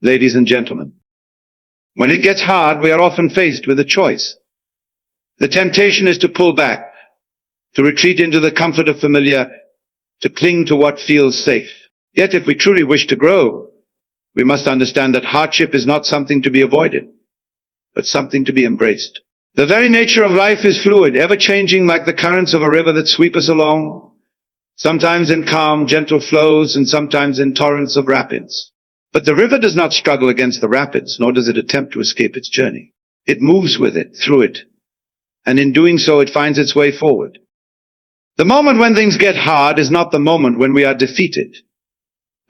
Ladies and gentlemen, when it gets hard, we are often faced with a choice. The temptation is to pull back, to retreat into the comfort of familiar, to cling to what feels safe. Yet if we truly wish to grow, we must understand that hardship is not something to be avoided, but something to be embraced. The very nature of life is fluid, ever-changing like the currents of a river that sweep us along, sometimes in calm, gentle flows and sometimes in torrents of rapids. But the river does not struggle against the rapids, nor does it attempt to escape its journey. It moves with it, through it, and in doing so it finds its way forward. The moment when things get hard is not the moment when we are defeated,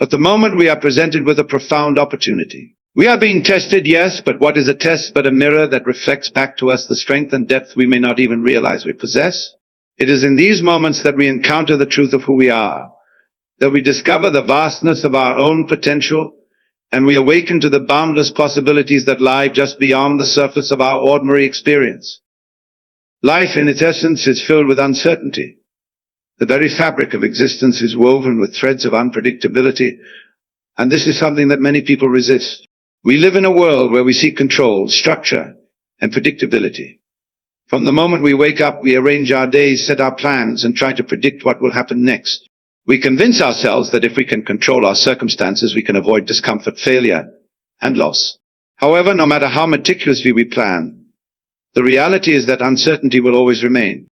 but the moment we are presented with a profound opportunity. We are being tested, yes, but what is a test but a mirror that reflects back to us the strength and depth we may not even realize we possess? It is in these moments that we encounter the truth of who we are, that we discover the vastness of our own potential, and we awaken to the boundless possibilities that lie just beyond the surface of our ordinary experience. Life, in its essence, is filled with uncertainty. The very fabric of existence is woven with threads of unpredictability, and this is something that many people resist. We live in a world where we seek control, structure, and predictability. From the moment we wake up, we arrange our days, set our plans, and try to predict what will happen next. We convince ourselves that if we can control our circumstances, we can avoid discomfort, failure, and loss. However, no matter how meticulously we plan, the reality is that uncertainty will always remain.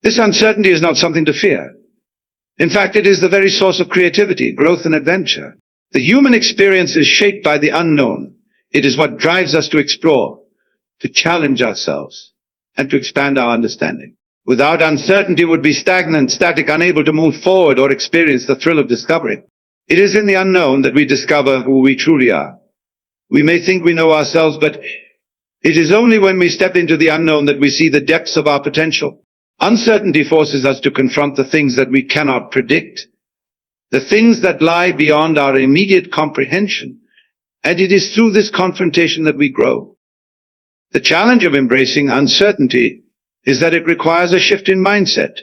This uncertainty is not something to fear. In fact, it is the very source of creativity, growth, and adventure. The human experience is shaped by the unknown. It is what drives us to explore, to challenge ourselves, and to expand our understanding. Without uncertainty, we would be stagnant, static, unable to move forward or experience the thrill of discovery. It is in the unknown that we discover who we truly are. We may think we know ourselves, but it is only when we step into the unknown that we see the depths of our potential. Uncertainty forces us to confront the things that we cannot predict, the things that lie beyond our immediate comprehension, and it is through this confrontation that we grow. The challenge of embracing uncertainty is that it requires a shift in mindset.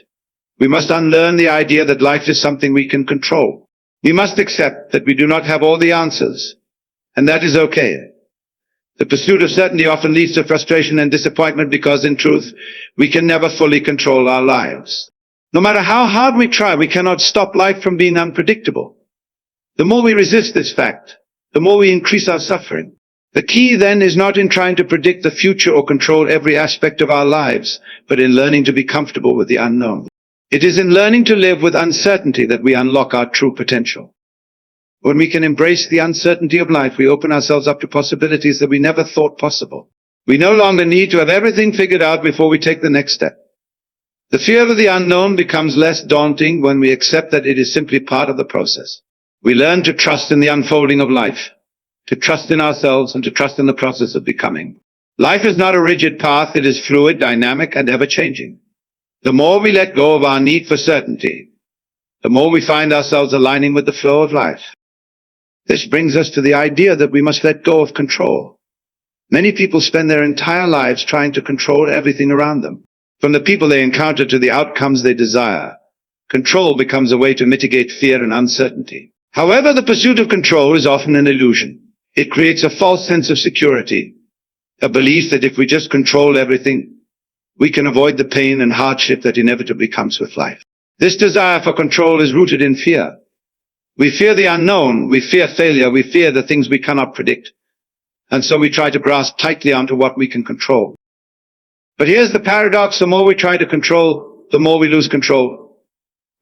We must unlearn the idea that life is something we can control. We must accept that we do not have all the answers, and that is okay. The pursuit of certainty often leads to frustration and disappointment because, in truth, we can never fully control our lives. No matter how hard we try, we cannot stop life from being unpredictable. The more we resist this fact, the more we increase our suffering. The key, then, is not in trying to predict the future or control every aspect of our lives, but in learning to be comfortable with the unknown. It is in learning to live with uncertainty that we unlock our true potential. When we can embrace the uncertainty of life, we open ourselves up to possibilities that we never thought possible. We no longer need to have everything figured out before we take the next step. The fear of the unknown becomes less daunting when we accept that it is simply part of the process. We learn to trust in the unfolding of life, to trust in ourselves, and to trust in the process of becoming. Life is not a rigid path, it is fluid, dynamic, and ever-changing. The more we let go of our need for certainty, the more we find ourselves aligning with the flow of life. This brings us to the idea that we must let go of control. Many people spend their entire lives trying to control everything around them. From the people they encounter to the outcomes they desire, control becomes a way to mitigate fear and uncertainty. However, the pursuit of control is often an illusion. It creates a false sense of security, a belief that if we just control everything, we can avoid the pain and hardship that inevitably comes with life. This desire for control is rooted in fear. We fear the unknown, we fear failure, we fear the things we cannot predict. And so we try to grasp tightly onto what we can control. But here's the paradox: the more we try to control, the more we lose control.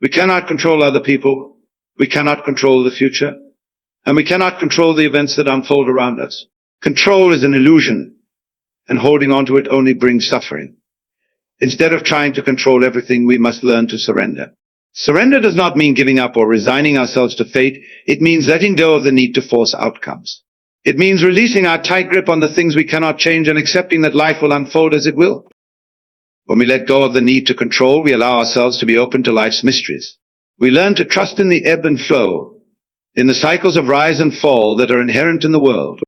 We cannot control other people, we cannot control the future, and we cannot control the events that unfold around us. Control is an illusion, and holding on to it only brings suffering. Instead of trying to control everything, we must learn to surrender. Surrender does not mean giving up or resigning ourselves to fate. It means letting go of the need to force outcomes. It means releasing our tight grip on the things we cannot change and accepting that life will unfold as it will. When we let go of the need to control, we allow ourselves to be open to life's mysteries. We learn to trust in the ebb and flow, in the cycles of rise and fall that are inherent in the world.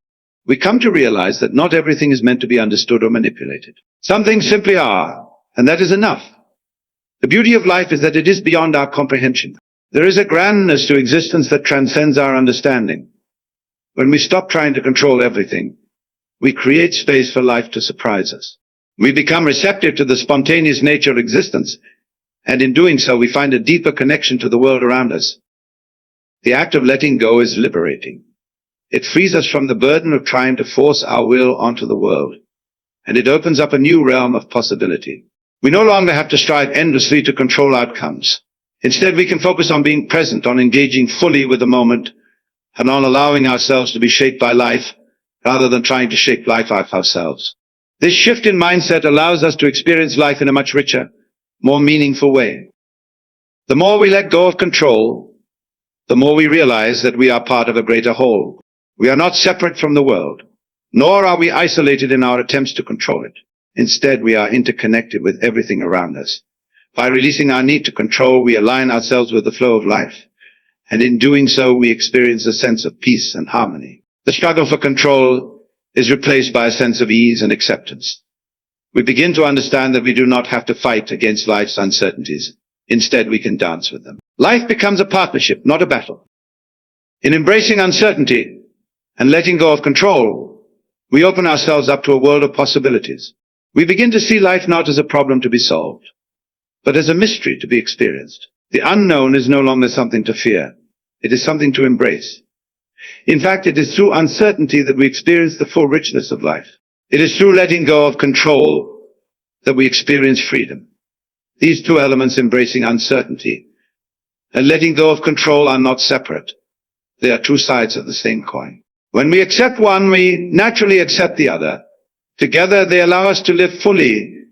We come to realize that not everything is meant to be understood or manipulated. Some things simply are, and that is enough. The beauty of life is that it is beyond our comprehension. There is a grandness to existence that transcends our understanding. When we stop trying to control everything, we create space for life to surprise us. We become receptive to the spontaneous nature of existence, and in doing so, we find a deeper connection to the world around us. The act of letting go is liberating. It frees us from the burden of trying to force our will onto the world, and it opens up a new realm of possibility. We no longer have to strive endlessly to control outcomes. Instead, we can focus on being present, on engaging fully with the moment, and on allowing ourselves to be shaped by life, rather than trying to shape life ourselves. This shift in mindset allows us to experience life in a much richer, more meaningful way. The more we let go of control, the more we realize that we are part of a greater whole. We are not separate from the world, nor are we isolated in our attempts to control it. Instead, we are interconnected with everything around us. By releasing our need to control, we align ourselves with the flow of life, and in doing so, we experience a sense of peace and harmony. The struggle for control is replaced by a sense of ease and acceptance. We begin to understand that we do not have to fight against life's uncertainties. Instead, we can dance with them. Life becomes a partnership, not a battle. In embracing uncertainty and letting go of control, we open ourselves up to a world of possibilities. We begin to see life not as a problem to be solved, but as a mystery to be experienced. The unknown is no longer something to fear. It is something to embrace. In fact, it is through uncertainty that we experience the full richness of life. It is through letting go of control that we experience freedom. These two elements, embracing uncertainty and letting go of control, are not separate. They are two sides of the same coin. When we accept one, we naturally accept the other. Together, they allow us to live fully,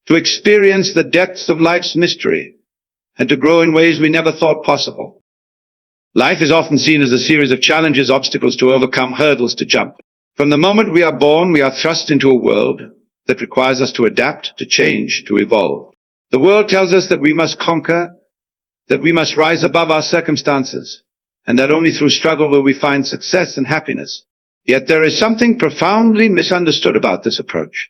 to experience the depths of life's mystery, and to grow in ways we never thought possible. Life is often seen as a series of challenges, obstacles to overcome, hurdles to jump. From the moment we are born, we are thrust into a world that requires us to adapt, to change, to evolve. The world tells us that we must conquer, that we must rise above our circumstances, and that only through struggle will we find success and happiness. Yet there is something profoundly misunderstood about this approach.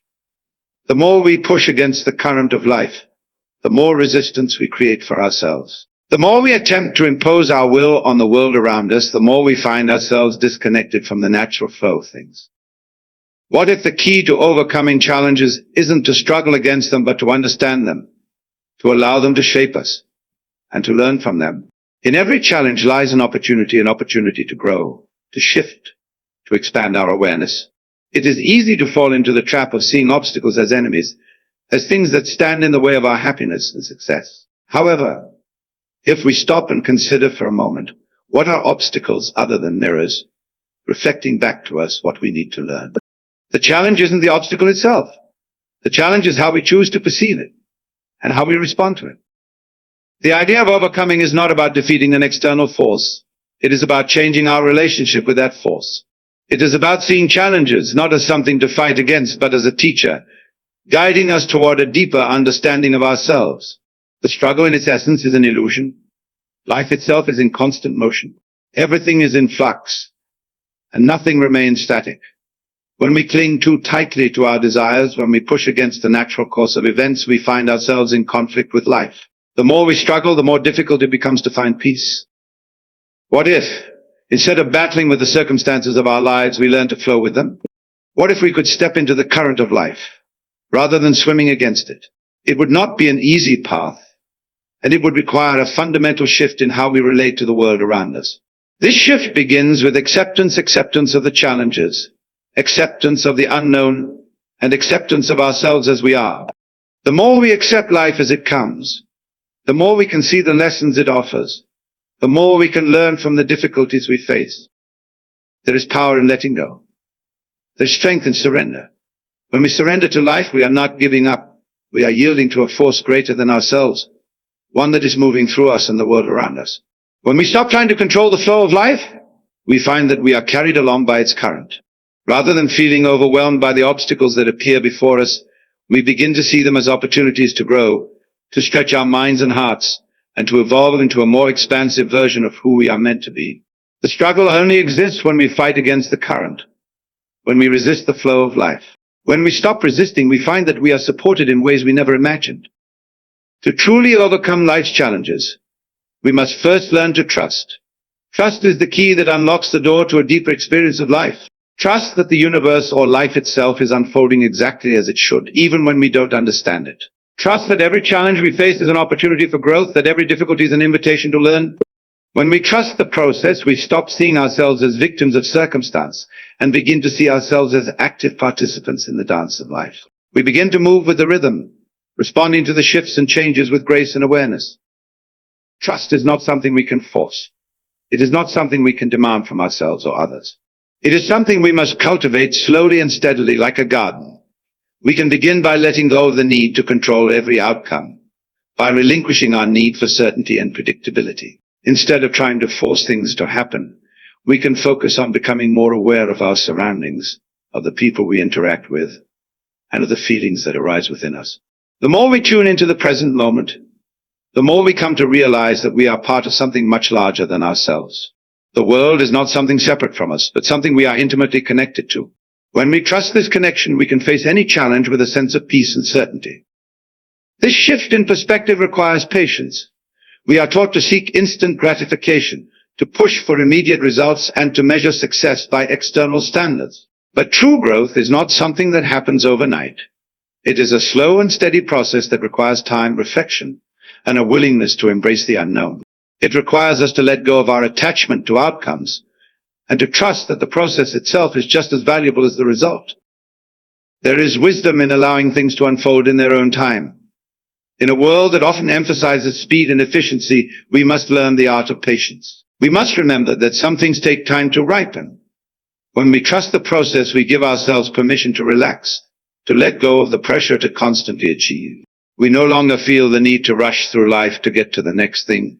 The more we push against the current of life, the more resistance we create for ourselves. The more we attempt to impose our will on the world around us, the more we find ourselves disconnected from the natural flow of things. What if the key to overcoming challenges isn't to struggle against them, but to understand them, to allow them to shape us, and to learn from them? In every challenge lies an opportunity to grow, to shift, to expand our awareness. It is easy to fall into the trap of seeing obstacles as enemies, as things that stand in the way of our happiness and success. However, if we stop and consider for a moment, what are obstacles other than mirrors, reflecting back to us what we need to learn? The challenge isn't the obstacle itself. The challenge is how we choose to perceive it and how we respond to it. The idea of overcoming is not about defeating an external force. It is about changing our relationship with that force. It is about seeing challenges not as something to fight against, but as a teacher, guiding us toward a deeper understanding of ourselves. The struggle in its essence is an illusion. Life itself is in constant motion. Everything is in flux, and nothing remains static. When we cling too tightly to our desires, when we push against the natural course of events, we find ourselves in conflict with life. The more we struggle, the more difficult it becomes to find peace. What if, instead of battling with the circumstances of our lives, we learn to flow with them? What if we could step into the current of life, rather than swimming against it? It would not be an easy path, and it would require a fundamental shift in how we relate to the world around us. This shift begins with acceptance of the challenges, acceptance of the unknown, and acceptance of ourselves as we are. The more we accept life as it comes, the more we can see the lessons it offers, the more we can learn from the difficulties we face. There is power in letting go. There's strength in surrender. When we surrender to life, we are not giving up. We are yielding to a force greater than ourselves, one that is moving through us and the world around us. When we stop trying to control the flow of life, we find that we are carried along by its current. Rather than feeling overwhelmed by the obstacles that appear before us, we begin to see them as opportunities to grow, to stretch our minds and hearts, and to evolve into a more expansive version of who we are meant to be. The struggle only exists when we fight against the current, when we resist the flow of life. When we stop resisting, we find that we are supported in ways we never imagined. To truly overcome life's challenges, we must first learn to trust Trust is the key that unlocks the door to a deeper experience of life. Trust that the universe or life itself is unfolding exactly as it should, even when we don't understand it. Trust that every challenge we face is an opportunity for growth, that every difficulty is an invitation to learn. When we trust the process, we stop seeing ourselves as victims of circumstance and begin to see ourselves as active participants in the dance of life. We begin to move with the rhythm, responding to the shifts and changes with grace and awareness. Trust is not something we can force. It is not something we can demand from ourselves or others. It is something we must cultivate slowly and steadily like a garden. We can begin by letting go of the need to control every outcome, by relinquishing our need for certainty and predictability. Instead of trying to force things to happen, we can focus on becoming more aware of our surroundings, of the people we interact with, and of the feelings that arise within us. The more we tune into the present moment, the more we come to realize that we are part of something much larger than ourselves. The world is not something separate from us, but something we are intimately connected to. When we trust this connection, we can face any challenge with a sense of peace and certainty. This shift in perspective requires patience. We are taught to seek instant gratification, to push for immediate results, and to measure success by external standards. But true growth is not something that happens overnight. It is a slow and steady process that requires time, reflection, and a willingness to embrace the unknown. It requires us to let go of our attachment to outcomes and to trust that the process itself is just as valuable as the result. There is wisdom in allowing things to unfold in their own time. In a world that often emphasizes speed and efficiency, we must learn the art of patience. We must remember that some things take time to ripen. When we trust the process, we give ourselves permission to relax, to let go of the pressure to constantly achieve. We no longer feel the need to rush through life to get to the next thing,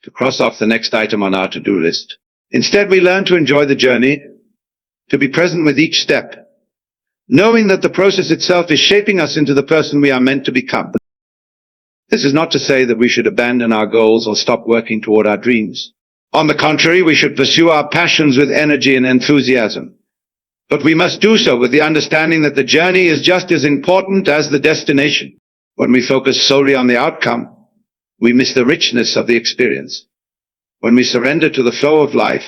to cross off the next item on our to-do list. Instead, we learn to enjoy the journey, to be present with each step, knowing that the process itself is shaping us into the person we are meant to become. This is not to say that we should abandon our goals or stop working toward our dreams. On the contrary, we should pursue our passions with energy and enthusiasm. But we must do so with the understanding that the journey is just as important as the destination. When we focus solely on the outcome, we miss the richness of the experience. When we surrender to the flow of life,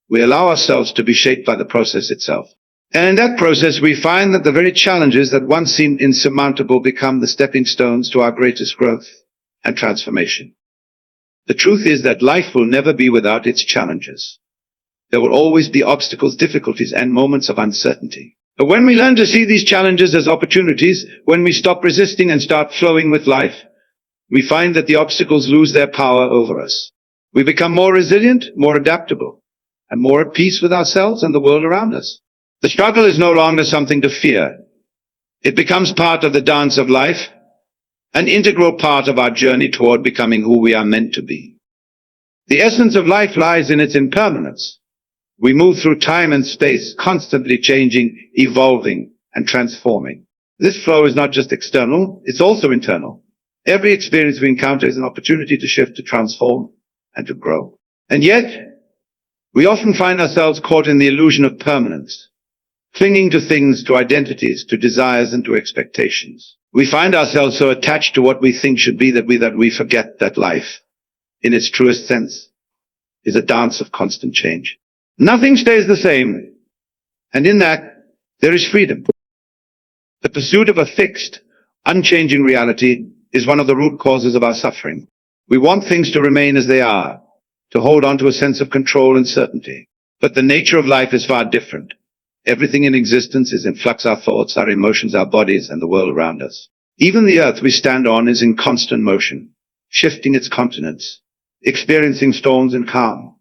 we allow ourselves to be shaped by the process itself. And in that process, we find that the very challenges that once seemed insurmountable become the stepping stones to our greatest growth and transformation. The truth is that life will never be without its challenges. There will always be obstacles, difficulties, and moments of uncertainty. But when we learn to see these challenges as opportunities, when we stop resisting and start flowing with life, we find that the obstacles lose their power over us. We become more resilient, more adaptable, and more at peace with ourselves and the world around us. The struggle is no longer something to fear. It becomes part of the dance of life, an integral part of our journey toward becoming who we are meant to be. The essence of life lies in its impermanence. We move through time and space, constantly changing, evolving, and transforming. This flow is not just external, it's also internal. Every experience we encounter is an opportunity to shift, to transform, and to grow. And yet, we often find ourselves caught in the illusion of permanence, clinging to things, to identities, to desires, and to expectations. We find ourselves so attached to what we think should be that we forget that life, in its truest sense, is a dance of constant change. Nothing stays the same, and in that, there is freedom. The pursuit of a fixed, unchanging reality is one of the root causes of our suffering. We want things to remain as they are, to hold on to a sense of control and certainty. But the nature of life is far different. Everything in existence is in flux: our thoughts, our emotions, our bodies, and the world around us. Even the earth we stand on is in constant motion, shifting its continents, experiencing storms and calm,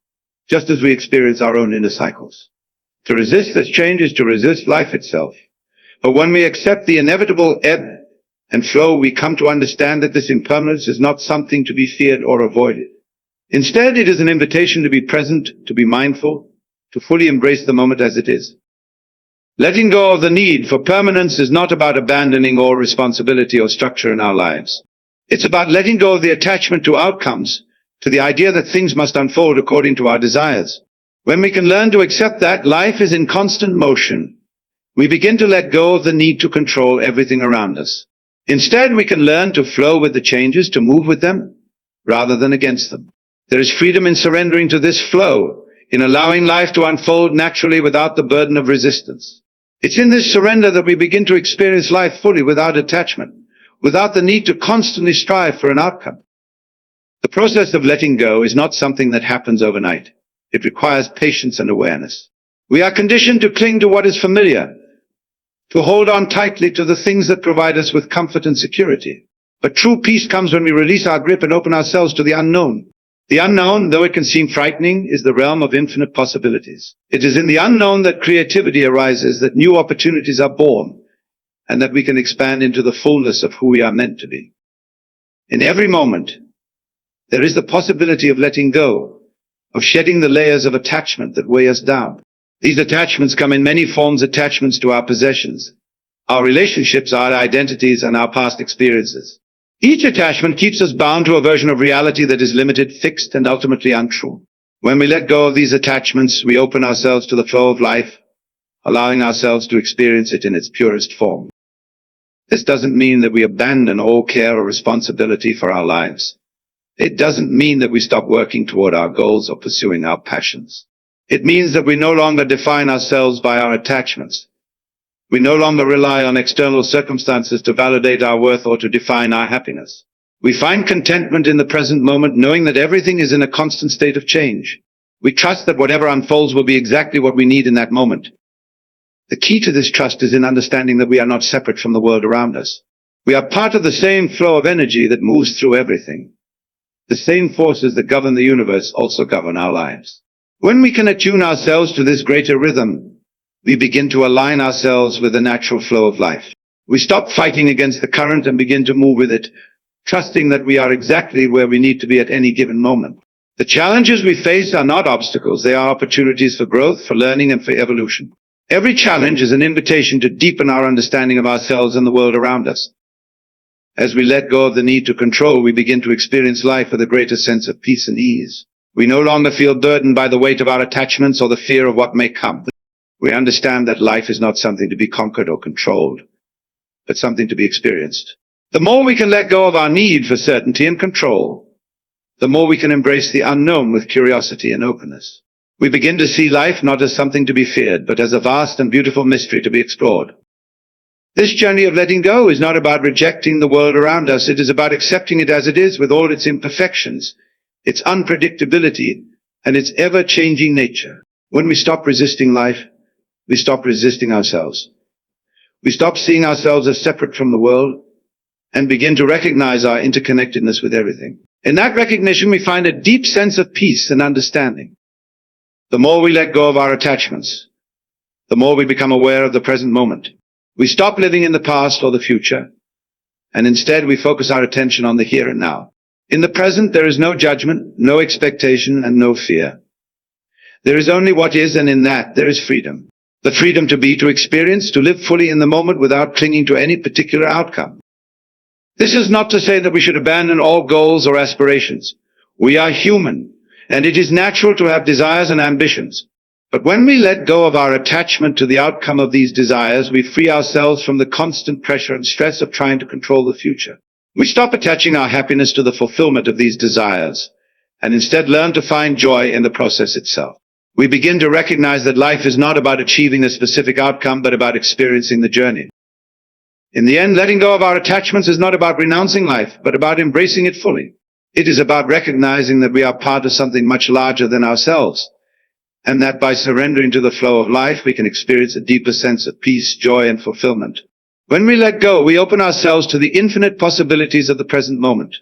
just as we experience our own inner cycles. To resist this change is to resist life itself. But when we accept the inevitable ebb and flow, we come to understand that this impermanence is not something to be feared or avoided. Instead, it is an invitation to be present, to be mindful, to fully embrace the moment as it is. Letting go of the need for permanence is not about abandoning all responsibility or structure in our lives. It's about letting go of the attachment to outcomes, to the idea that things must unfold according to our desires. When we can learn to accept that life is in constant motion, we begin to let go of the need to control everything around us. Instead, we can learn to flow with the changes, to move with them, rather than against them. There is freedom in surrendering to this flow, in allowing life to unfold naturally without the burden of resistance. It's in this surrender that we begin to experience life fully without attachment, without the need to constantly strive for an outcome. The process of letting go is not something that happens overnight. It requires patience and awareness. We are conditioned to cling to what is familiar, to hold on tightly to the things that provide us with comfort and security. But true peace comes when we release our grip and open ourselves to the unknown. The unknown, though it can seem frightening, is the realm of infinite possibilities. It is in the unknown that creativity arises, that new opportunities are born, and that we can expand into the fullness of who we are meant to be. In every moment, there is the possibility of letting go, of shedding the layers of attachment that weigh us down. These attachments come in many forms: attachments to our possessions, our relationships, our identities, and our past experiences. Each attachment keeps us bound to a version of reality that is limited, fixed, and ultimately untrue. When we let go of these attachments, we open ourselves to the flow of life, allowing ourselves to experience it in its purest form. This doesn't mean that we abandon all care or responsibility for our lives. It doesn't mean that we stop working toward our goals or pursuing our passions. It means that we no longer define ourselves by our attachments. We no longer rely on external circumstances to validate our worth or to define our happiness. We find contentment in the present moment, knowing that everything is in a constant state of change. We trust that whatever unfolds will be exactly what we need in that moment. The key to this trust is in understanding that we are not separate from the world around us. We are part of the same flow of energy that moves through everything. The same forces that govern the universe also govern our lives. When we can attune ourselves to this greater rhythm, we begin to align ourselves with the natural flow of life. We stop fighting against the current and begin to move with it, trusting that we are exactly where we need to be at any given moment. The challenges we face are not obstacles. They are opportunities for growth, for learning, and for evolution. Every challenge is an invitation to deepen our understanding of ourselves and the world around us. As we let go of the need to control, we begin to experience life with a greater sense of peace and ease. We no longer feel burdened by the weight of our attachments or the fear of what may come. We understand that life is not something to be conquered or controlled, but something to be experienced. The more we can let go of our need for certainty and control, the more we can embrace the unknown with curiosity and openness. We begin to see life not as something to be feared, but as a vast and beautiful mystery to be explored. This journey of letting go is not about rejecting the world around us. It is about accepting it as it is, with all its imperfections, its unpredictability, and its ever-changing nature. When we stop resisting life, we stop resisting ourselves. We stop seeing ourselves as separate from the world and begin to recognize our interconnectedness with everything. In that recognition, we find a deep sense of peace and understanding. The more we let go of our attachments, the more we become aware of the present moment. We stop living in the past or the future, and instead we focus our attention on the here and now. In the present, there is no judgment, no expectation, and no fear. There is only what is, and in that there is freedom. The freedom to be, to experience, to live fully in the moment without clinging to any particular outcome. This is not to say that we should abandon all goals or aspirations. We are human, and it is natural to have desires and ambitions. But when we let go of our attachment to the outcome of these desires, we free ourselves from the constant pressure and stress of trying to control the future. We stop attaching our happiness to the fulfillment of these desires, and instead learn to find joy in the process itself. We begin to recognize that life is not about achieving a specific outcome, but about experiencing the journey. In the end, letting go of our attachments is not about renouncing life, but about embracing it fully. It is about recognizing that we are part of something much larger than ourselves, and that by surrendering to the flow of life, we can experience a deeper sense of peace, joy, and fulfillment. When we let go, we open ourselves to the infinite possibilities of the present moment.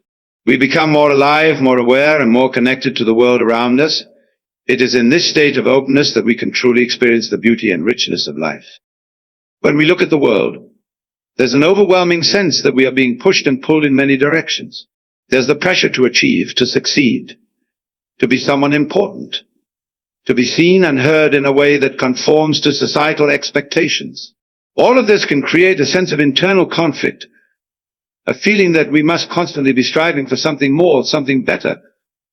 We become more alive, more aware, and more connected to the world around us. It is in this state of openness that we can truly experience the beauty and richness of life. When we look at the world, there's an overwhelming sense that we are being pushed and pulled in many directions. There's the pressure to achieve, to succeed, to be someone important, to be seen and heard in a way that conforms to societal expectations. All of this can create a sense of internal conflict, a feeling that we must constantly be striving for something more, something better,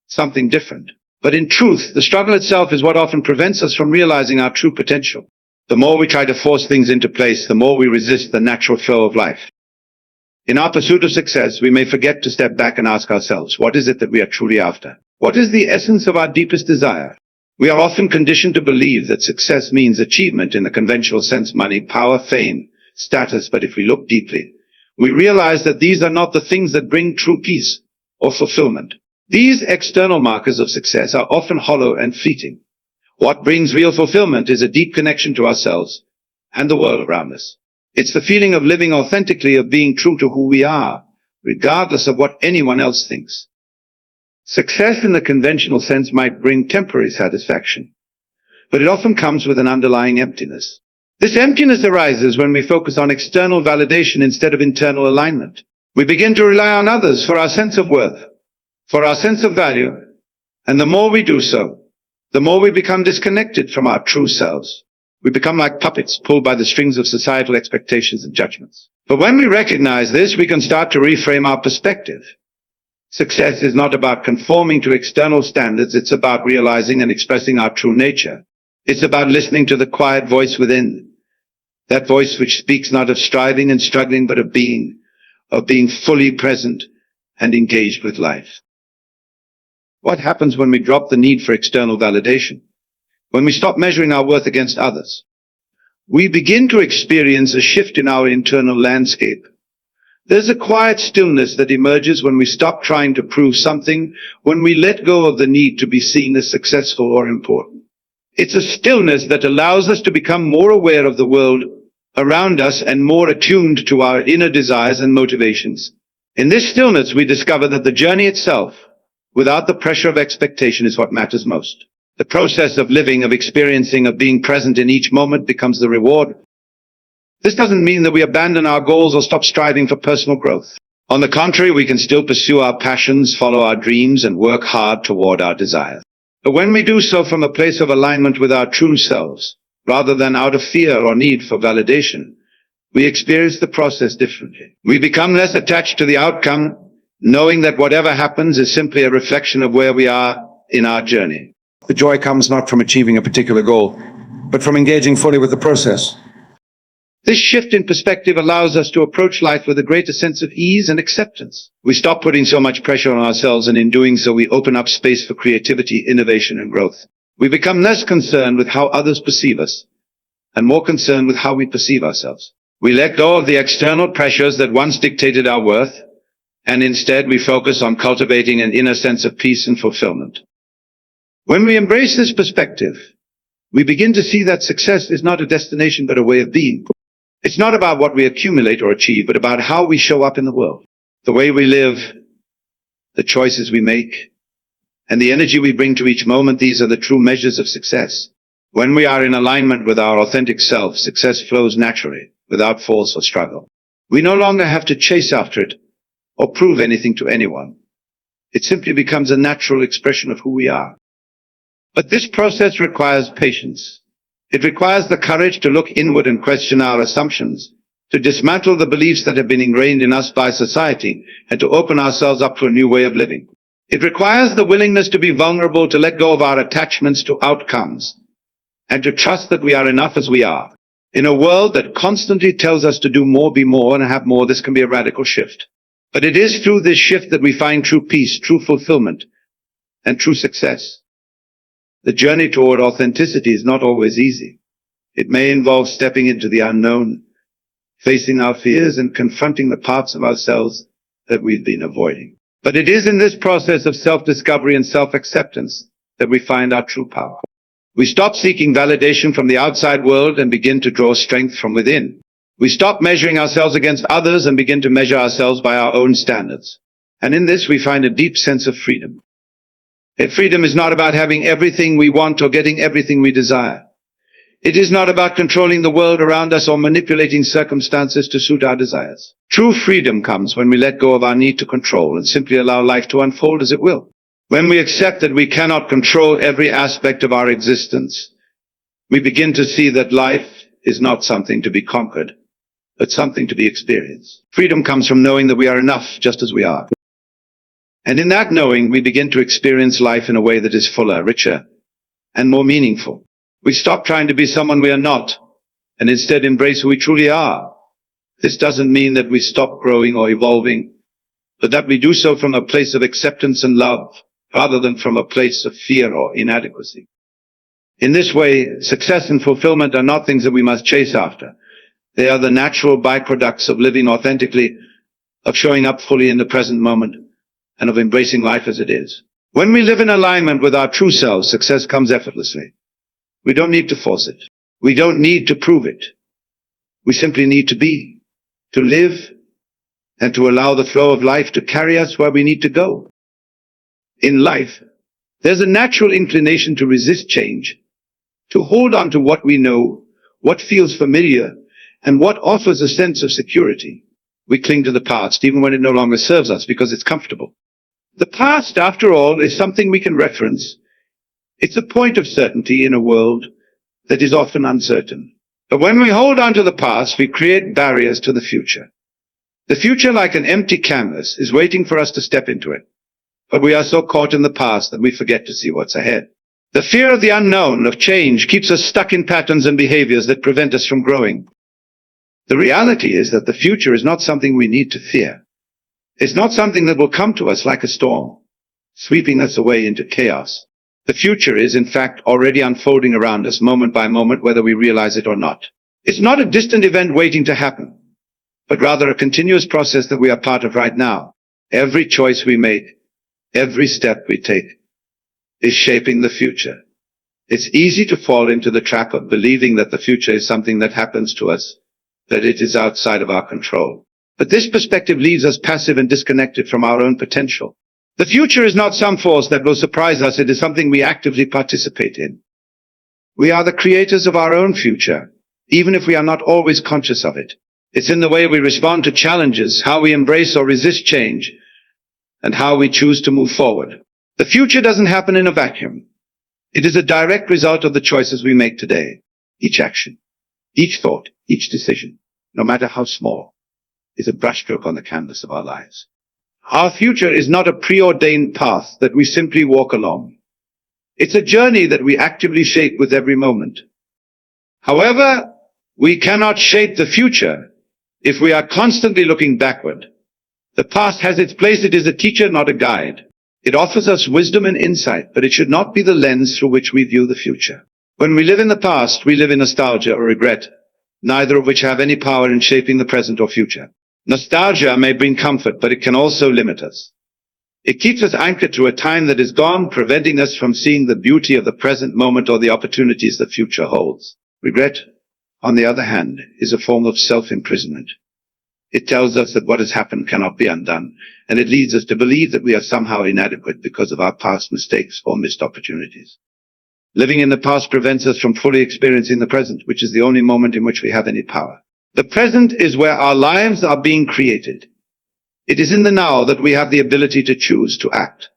something different. But in truth, the struggle itself is what often prevents us from realizing our true potential. The more we try to force things into place, the more we resist the natural flow of life. In our pursuit of success, we may forget to step back and ask ourselves, what is it that we are truly after? What is the essence of our deepest desire? We are often conditioned to believe that success means achievement in the conventional sense: money, power, fame, status. But if we look deeply, we realize that these are not the things that bring true peace or fulfillment. These external markers of success are often hollow and fleeting. What brings real fulfillment is a deep connection to ourselves and the world around us. It's the feeling of living authentically, of being true to who we are, regardless of what anyone else thinks. Success in the conventional sense might bring temporary satisfaction, but it often comes with an underlying emptiness. This emptiness arises when we focus on external validation instead of internal alignment. We begin to rely on others for our sense of worth, for our sense of value, and the more we do so, the more we become disconnected from our true selves. We become like puppets pulled by the strings of societal expectations and judgments. But when we recognize this, we can start to reframe our perspective. Success is not about conforming to external standards. It's about realizing and expressing our true nature. It's about listening to the quiet voice within, that voice which speaks not of striving and struggling, but of being fully present and engaged with life. What happens when we drop the need for external validation? When we stop measuring our worth against others, we begin to experience a shift in our internal landscape. There's a quiet stillness that emerges when we stop trying to prove something, when we let go of the need to be seen as successful or important. It's a stillness that allows us to become more aware of the world around us and more attuned to our inner desires and motivations. In this stillness, we discover that the journey itself, without the pressure of expectation, is what matters most. The process of living, of experiencing, of being present in each moment becomes the reward. This doesn't mean that we abandon our goals or stop striving for personal growth. On the contrary, we can still pursue our passions, follow our dreams, and work hard toward our desires. But when we do so from a place of alignment with our true selves, rather than out of fear or need for validation, we experience the process differently. We become less attached to the outcome, knowing that whatever happens is simply a reflection of where we are in our journey. The joy comes not from achieving a particular goal, but from engaging fully with the process. This shift in perspective allows us to approach life with a greater sense of ease and acceptance. We stop putting so much pressure on ourselves, and in doing so, we open up space for creativity, innovation, and growth. We become less concerned with how others perceive us, and more concerned with how we perceive ourselves. We let go of the external pressures that once dictated our worth, and instead we focus on cultivating an inner sense of peace and fulfillment. When we embrace this perspective, we begin to see that success is not a destination but a way of being. It's not about what we accumulate or achieve, but about how we show up in the world. The way we live, the choices we make, and the energy we bring to each moment, these are the true measures of success. When we are in alignment with our authentic self, success flows naturally, without force or struggle. We no longer have to chase after it or prove anything to anyone. It simply becomes a natural expression of who we are. But this process requires patience. It requires the courage to look inward and question our assumptions, to dismantle the beliefs that have been ingrained in us by society, and to open ourselves up to a new way of living. It requires the willingness to be vulnerable, to let go of our attachments to outcomes, and to trust that we are enough as we are. In a world that constantly tells us to do more, be more, and have more, this can be a radical shift. But it is through this shift that we find true peace, true fulfillment, and true success. The journey toward authenticity is not always easy. It may involve stepping into the unknown, facing our fears, and confronting the parts of ourselves that we've been avoiding. But it is in this process of self-discovery and self-acceptance that we find our true power. We stop seeking validation from the outside world and begin to draw strength from within. We stop measuring ourselves against others and begin to measure ourselves by our own standards. And in this we find a deep sense of freedom. Freedom is not about having everything we want or getting everything we desire. It is not about controlling the world around us or manipulating circumstances to suit our desires. True freedom comes when we let go of our need to control and simply allow life to unfold as it will. When we accept that we cannot control every aspect of our existence, we begin to see that life is not something to be conquered, but something to be experienced. Freedom comes from knowing that we are enough just as we are. And in that knowing, we begin to experience life in a way that is fuller, richer, and more meaningful. We stop trying to be someone we are not, and instead embrace who we truly are. This doesn't mean that we stop growing or evolving, but that we do so from a place of acceptance and love, rather than from a place of fear or inadequacy. In this way, success and fulfillment are not things that we must chase after. They are the natural byproducts of living authentically, of showing up fully in the present moment, and of embracing life as it is. When we live in alignment with our true selves, success comes effortlessly. We don't need to force it. We don't need to prove it. We simply need to be, to live, and to allow the flow of life to carry us where we need to go. In life, there's a natural inclination to resist change, to hold on to what we know, what feels familiar, and what offers a sense of security. We cling to the past, even when it no longer serves us, because it's comfortable. The past, after all, is something we can reference. It's a point of certainty in a world that is often uncertain. But when we hold on to the past, we create barriers to the future. The future, like an empty canvas, is waiting for us to step into it. But we are so caught in the past that we forget to see what's ahead. The fear of the unknown, of change, keeps us stuck in patterns and behaviors that prevent us from growing. The reality is that the future is not something we need to fear. It's not something that will come to us like a storm, sweeping us away into chaos. The future is, in fact, already unfolding around us moment by moment, whether we realize it or not. It's not a distant event waiting to happen, but rather a continuous process that we are part of right now. Every choice we make, every step we take, is shaping the future. It's easy to fall into the trap of believing that the future is something that happens to us, that it is outside of our control. But this perspective leaves us passive and disconnected from our own potential. The future is not some force that will surprise us. It is something we actively participate in. We are the creators of our own future, even if we are not always conscious of it. It's in the way we respond to challenges, how we embrace or resist change, and how we choose to move forward. The future doesn't happen in a vacuum. It is a direct result of the choices we make today. Each action, each thought, each decision, no matter how small, is a brushstroke on the canvas of our lives. Our future is not a preordained path that we simply walk along. It's a journey that we actively shape with every moment. However, we cannot shape the future if we are constantly looking backward. The past has its place. It is a teacher, not a guide. It offers us wisdom and insight, but it should not be the lens through which we view the future. When we live in the past, we live in nostalgia or regret, neither of which have any power in shaping the present or future. Nostalgia may bring comfort, but it can also limit us. It keeps us anchored to a time that is gone, preventing us from seeing the beauty of the present moment or the opportunities the future holds. Regret, on the other hand, is a form of self-imprisonment. It tells us that what has happened cannot be undone, and it leads us to believe that we are somehow inadequate because of our past mistakes or missed opportunities. Living in the past prevents us from fully experiencing the present, which is the only moment in which we have any power. The present is where our lives are being created. It is in the now that we have the ability to choose, to act,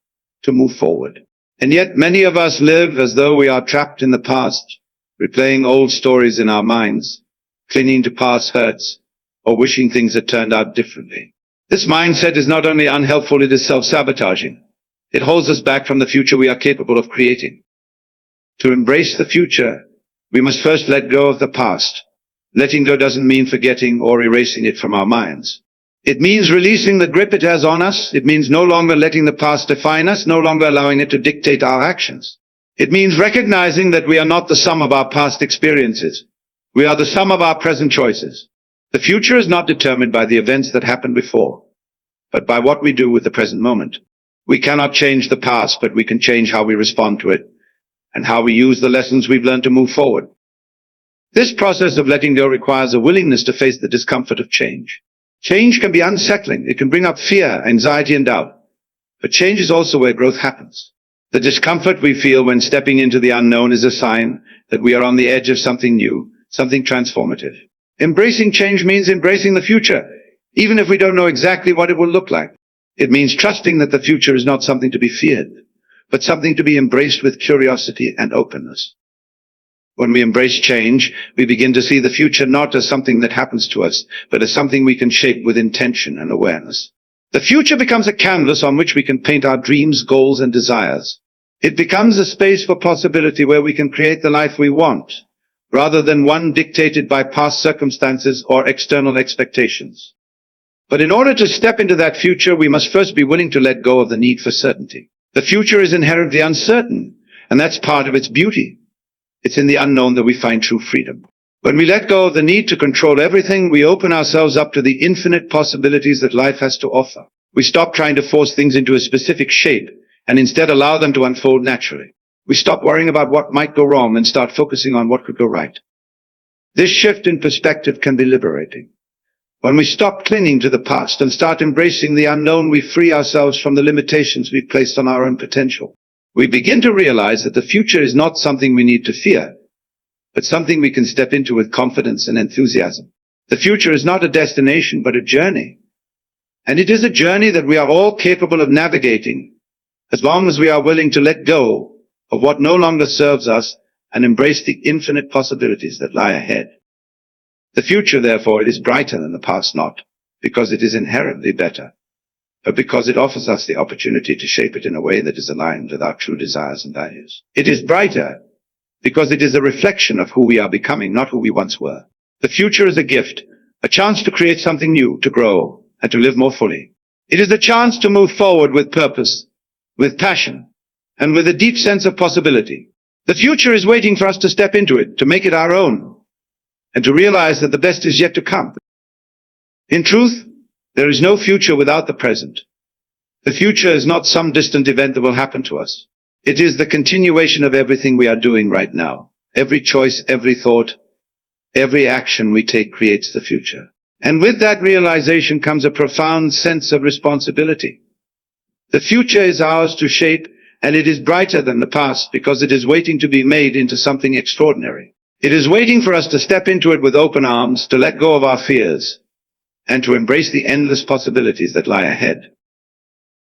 to move forward. And yet many of us live as though we are trapped in the past, replaying old stories in our minds, clinging to past hurts, or wishing things had turned out differently. This mindset is not only unhelpful, it is self-sabotaging. It holds us back from the future we are capable of creating. To embrace the future, we must first let go of the past. Letting go doesn't mean forgetting or erasing it from our minds. It means releasing the grip it has on us. It means no longer letting the past define us, no longer allowing it to dictate our actions. It means recognizing that we are not the sum of our past experiences. We are the sum of our present choices. The future is not determined by the events that happened before, but by what we do with the present moment. We cannot change the past, but we can change how we respond to it and how we use the lessons we've learned to move forward. This process of letting go requires a willingness to face the discomfort of change. Change can be unsettling. It can bring up fear, anxiety, and doubt. But change is also where growth happens. The discomfort we feel when stepping into the unknown is a sign that we are on the edge of something new, something transformative. Embracing change means embracing the future, even if we don't know exactly what it will look like. It means trusting that the future is not something to be feared, but something to be embraced with curiosity and openness. When we embrace change, we begin to see the future not as something that happens to us, but as something we can shape with intention and awareness. The future becomes a canvas on which we can paint our dreams, goals, and desires. It becomes a space for possibility where we can create the life we want, rather than one dictated by past circumstances or external expectations. But in order to step into that future, we must first be willing to let go of the need for certainty. The future is inherently uncertain, and that's part of its beauty. It's in the unknown that we find true freedom. When we let go of the need to control everything, we open ourselves up to the infinite possibilities that life has to offer. We stop trying to force things into a specific shape and instead allow them to unfold naturally. We stop worrying about what might go wrong and start focusing on what could go right. This shift in perspective can be liberating. When we stop clinging to the past and start embracing the unknown, we free ourselves from the limitations we've placed on our own potential. We begin to realize that the future is not something we need to fear, but something we can step into with confidence and enthusiasm. The future is not a destination, but a journey. And it is a journey that we are all capable of navigating, as long as we are willing to let go of what no longer serves us and embrace the infinite possibilities that lie ahead. The future, therefore, is brighter than the past, not because it is inherently better, but because it offers us the opportunity to shape it in a way that is aligned with our true desires and values. It is brighter because it is a reflection of who we are becoming, not who we once were. The future is a gift, a chance to create something new, to grow, and to live more fully. It is a chance to move forward with purpose, with passion, and with a deep sense of possibility. The future is waiting for us to step into it, to make it our own, and to realize that the best is yet to come. In truth, there is no future without the present. The future is not some distant event that will happen to us. It is the continuation of everything we are doing right now. Every choice, every thought, every action we take creates the future. And with that realization comes a profound sense of responsibility. The future is ours to shape, and it is brighter than the past because it is waiting to be made into something extraordinary. It is waiting for us to step into it with open arms, to let go of our fears, and to embrace the endless possibilities that lie ahead.